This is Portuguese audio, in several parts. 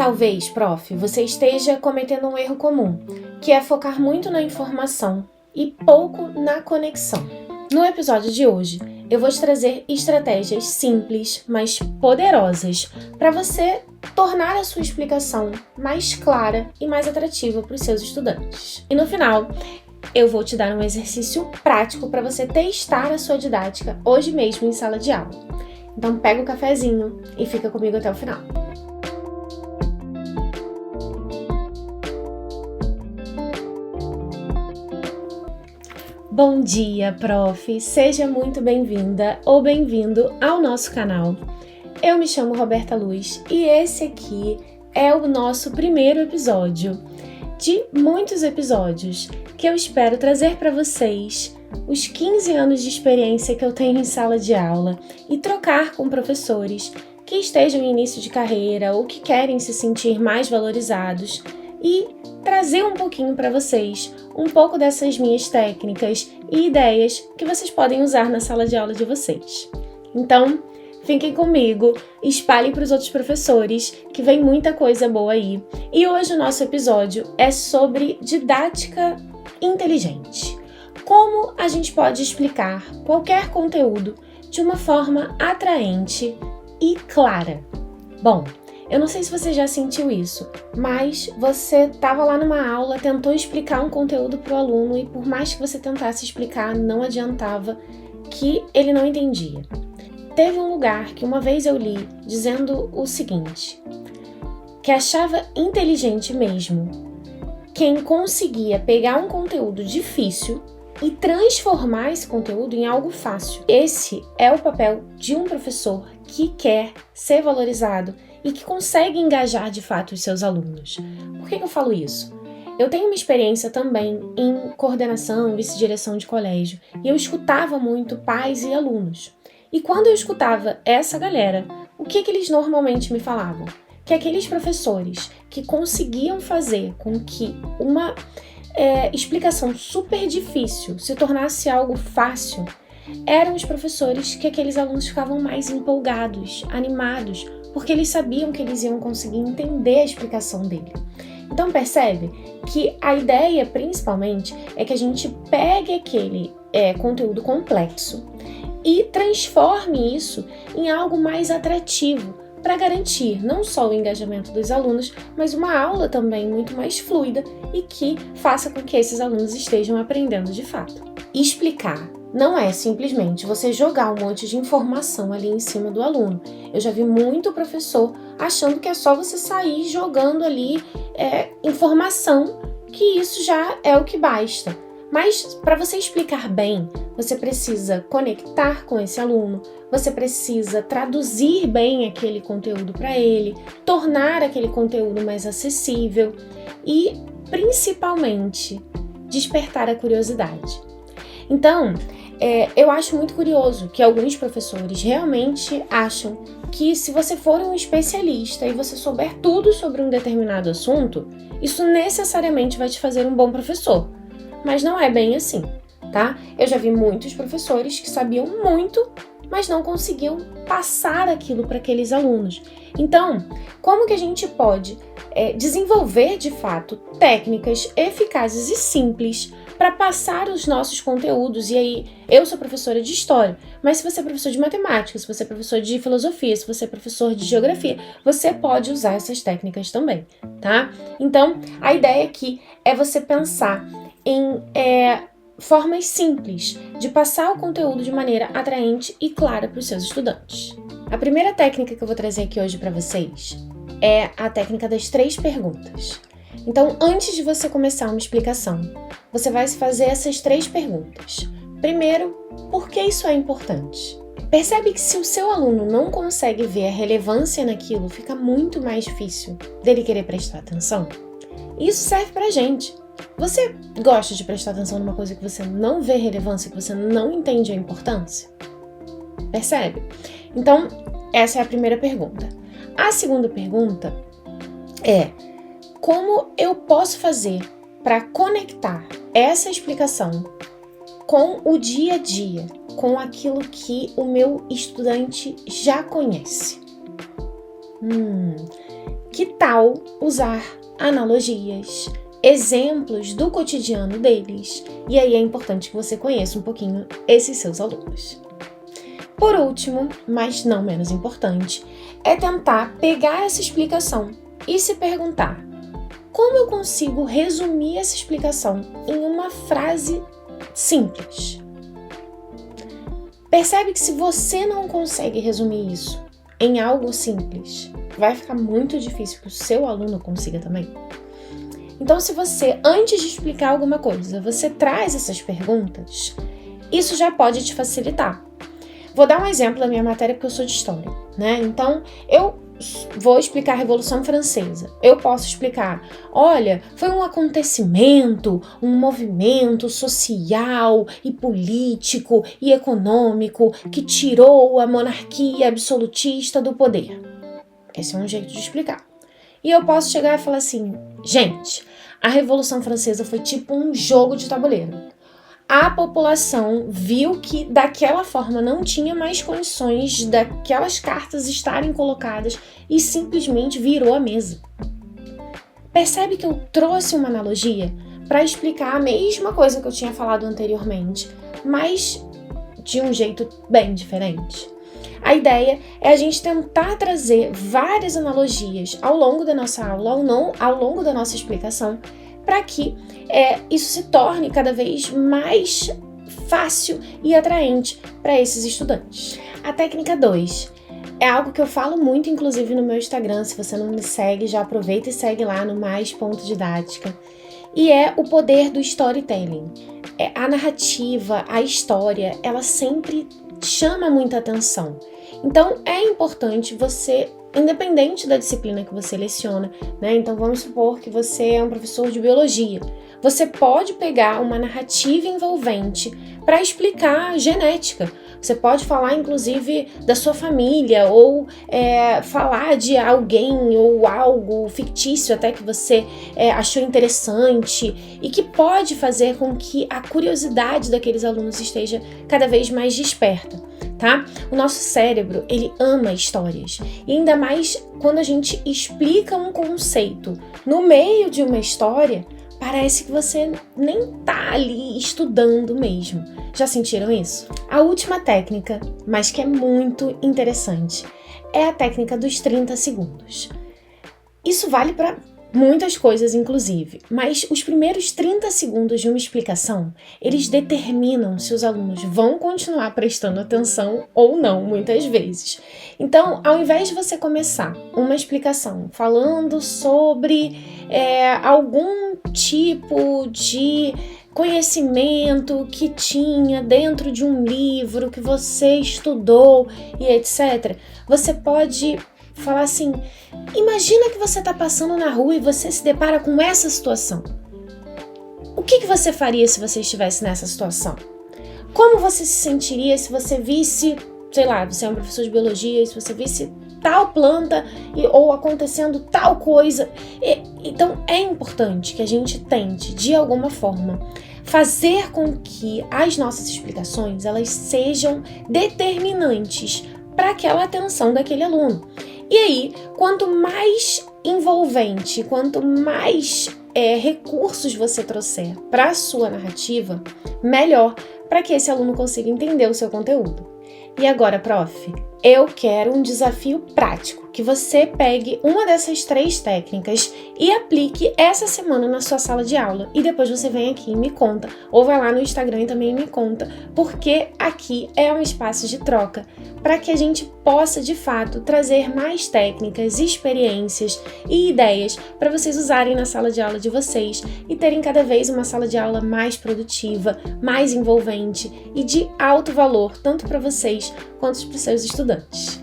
Talvez, prof, você esteja cometendo um erro comum, que é focar muito na informação e pouco na conexão. No episódio de hoje, eu vou te trazer estratégias simples, mas poderosas, para você tornar a sua explicação mais clara e mais atrativa para os seus estudantes. E no final, eu vou te dar um exercício prático para você testar a sua didática hoje mesmo em sala de aula. Então pega o cafezinho e fica comigo até o final. Bom dia, prof! Seja muito bem-vinda ou bem-vindo ao nosso canal. Eu me chamo Roberta Luz e esse aqui é o nosso primeiro episódio de muitos episódios que eu espero trazer para vocês os 15 anos de experiência que eu tenho em sala de aula e trocar com professores que estejam em início de carreira ou que querem se sentir mais valorizados e trazer um pouquinho para vocês um pouco dessas minhas técnicas e ideias que vocês podem usar na sala de aula de vocês. Então, fiquem comigo, espalhem para os outros professores, que vem muita coisa boa aí. E hoje o nosso episódio é sobre didática inteligente. Como a gente pode explicar qualquer conteúdo de uma forma atraente e clara. Bom, eu não sei se você já sentiu isso, mas você estava lá numa aula, tentou explicar um conteúdo para o aluno e por mais que você tentasse explicar, não adiantava, que ele não entendia. Teve um lugar que uma vez eu li dizendo o seguinte, que achava inteligente mesmo quem conseguia pegar um conteúdo difícil e transformar esse conteúdo em algo fácil. Esse é o papel de um professor que quer ser valorizado e que consegue engajar de fato os seus alunos. Por que eu falo isso? Eu tenho uma experiência também em coordenação, vice-direção de colégio, e eu escutava muito pais e alunos. E quando eu escutava essa galera, o que eles normalmente me falavam? Que aqueles professores que conseguiam fazer com que uma explicação super difícil se tornasse algo fácil, eram os professores que aqueles alunos ficavam mais empolgados, animados, porque eles sabiam que eles iam conseguir entender a explicação dele. Então percebe que a ideia principalmente é que a gente pegue aquele conteúdo complexo e transforme isso em algo mais atrativo para garantir não só o engajamento dos alunos, mas uma aula também muito mais fluida e que faça com que esses alunos estejam aprendendo de fato. Explicar não é simplesmente você jogar um monte de informação ali em cima do aluno. Eu já vi muito professor achando que é só você sair jogando ali informação, que isso já é o que basta. Mas para você explicar bem, você precisa conectar com esse aluno, você precisa traduzir bem aquele conteúdo para ele, tornar aquele conteúdo mais acessível e, principalmente, despertar a curiosidade. Então, eu acho muito curioso que alguns professores realmente acham que se você for um especialista e você souber tudo sobre um determinado assunto, isso necessariamente vai te fazer um bom professor. Mas não é bem assim, tá? Eu já vi muitos professores que sabiam muito, mas não conseguiam passar aquilo para aqueles alunos. Então, como que a gente pode desenvolver, de fato, técnicas eficazes e simples para passar os nossos conteúdos? E aí, eu sou professora de história, mas se você é professor de matemática, se você é professor de filosofia, se você é professor de geografia, você pode usar essas técnicas também, tá? Então, a ideia aqui é você pensar em formas simples de passar o conteúdo de maneira atraente e clara para os seus estudantes. A primeira técnica que eu vou trazer aqui hoje para vocês é a técnica das 3 perguntas. Então, antes de você começar uma explicação, você vai se fazer essas 3 perguntas. Primeiro, por que isso é importante? Percebe que se o seu aluno não consegue ver a relevância naquilo, fica muito mais difícil dele querer prestar atenção? Isso serve pra gente. Você gosta de prestar atenção numa coisa que você não vê relevância, que você não entende a importância? Percebe? Então, essa é a primeira pergunta. A segunda pergunta é: como eu posso fazer para conectar essa explicação com o dia a dia, com aquilo que o meu estudante já conhece? que tal usar analogias, exemplos do cotidiano deles? E aí é importante que você conheça um pouquinho esses seus alunos. Por último, mas não menos importante, é tentar pegar essa explicação e se perguntar: como eu consigo resumir essa explicação em uma frase simples? Percebe que se você não consegue resumir isso em algo simples, vai ficar muito difícil que o seu aluno consiga também. Então, se você, antes de explicar alguma coisa, você traz essas perguntas, isso já pode te facilitar. Vou dar um exemplo da minha matéria porque eu sou de história, né? Então, eu vou explicar a Revolução Francesa. Eu posso explicar, olha, foi um acontecimento, um movimento social e político e econômico que tirou a monarquia absolutista do poder. Esse é um jeito de explicar. E eu posso chegar e falar assim, gente, a Revolução Francesa foi tipo um jogo de tabuleiro. A população viu que daquela forma não tinha mais condições daquelas cartas estarem colocadas e simplesmente virou a mesa. Percebe que eu trouxe uma analogia para explicar a mesma coisa que eu tinha falado anteriormente, mas de um jeito bem diferente. A ideia é a gente tentar trazer várias analogias ao longo da nossa aula, ao longo da nossa explicação, para que isso se torne cada vez mais fácil e atraente para esses estudantes. A técnica 2 é algo que eu falo muito, inclusive, no meu Instagram. Se você não me segue, já aproveita e segue lá no mais.didática. E é o poder do storytelling. A narrativa, a história, ela sempre chama muita atenção. Então, é importante você, independente da disciplina que você leciona, né? Então, vamos supor que você é um professor de biologia. Você pode pegar uma narrativa envolvente para explicar genética. Você pode falar, inclusive, da sua família ou falar de alguém ou algo fictício até que você achou interessante e que pode fazer com que a curiosidade daqueles alunos esteja cada vez mais desperta, tá? O nosso cérebro, ele ama histórias. E ainda mais quando a gente explica um conceito no meio de uma história, parece que você nem tá ali estudando mesmo. Já sentiram isso? A última técnica, mas que é muito interessante, é a técnica dos 30 segundos. Isso vale para muitas coisas, inclusive, mas os primeiros 30 segundos de uma explicação, eles determinam se os alunos vão continuar prestando atenção ou não, muitas vezes. Então, ao invés de você começar uma explicação falando sobre algum tipo de conhecimento que tinha dentro de um livro que você estudou e etc., você pode falar assim, imagina que você está passando na rua e você se depara com essa situação. O que você faria se você estivesse nessa situação? Como você se sentiria se você visse, sei lá, você é um professor de biologia, e se você visse tal planta ou acontecendo tal coisa? Então é importante que a gente tente, de alguma forma, fazer com que as nossas explicações elas sejam determinantes para aquela atenção daquele aluno. E aí, quanto mais envolvente, quanto mais recursos você trouxer para a sua narrativa, melhor para que esse aluno consiga entender o seu conteúdo. E agora, prof, eu quero um desafio prático, que você pegue uma dessas 3 técnicas e aplique essa semana na sua sala de aula. E depois você vem aqui e me conta, ou vai lá no Instagram e também me conta, porque aqui é um espaço de troca para que a gente possa, de fato, trazer mais técnicas, experiências e ideias para vocês usarem na sala de aula de vocês e terem cada vez uma sala de aula mais produtiva, mais envolvente e de alto valor, tanto para vocês quanto para os seus estudantes.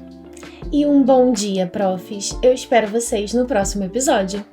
E um bom dia, profs! Eu espero vocês no próximo episódio.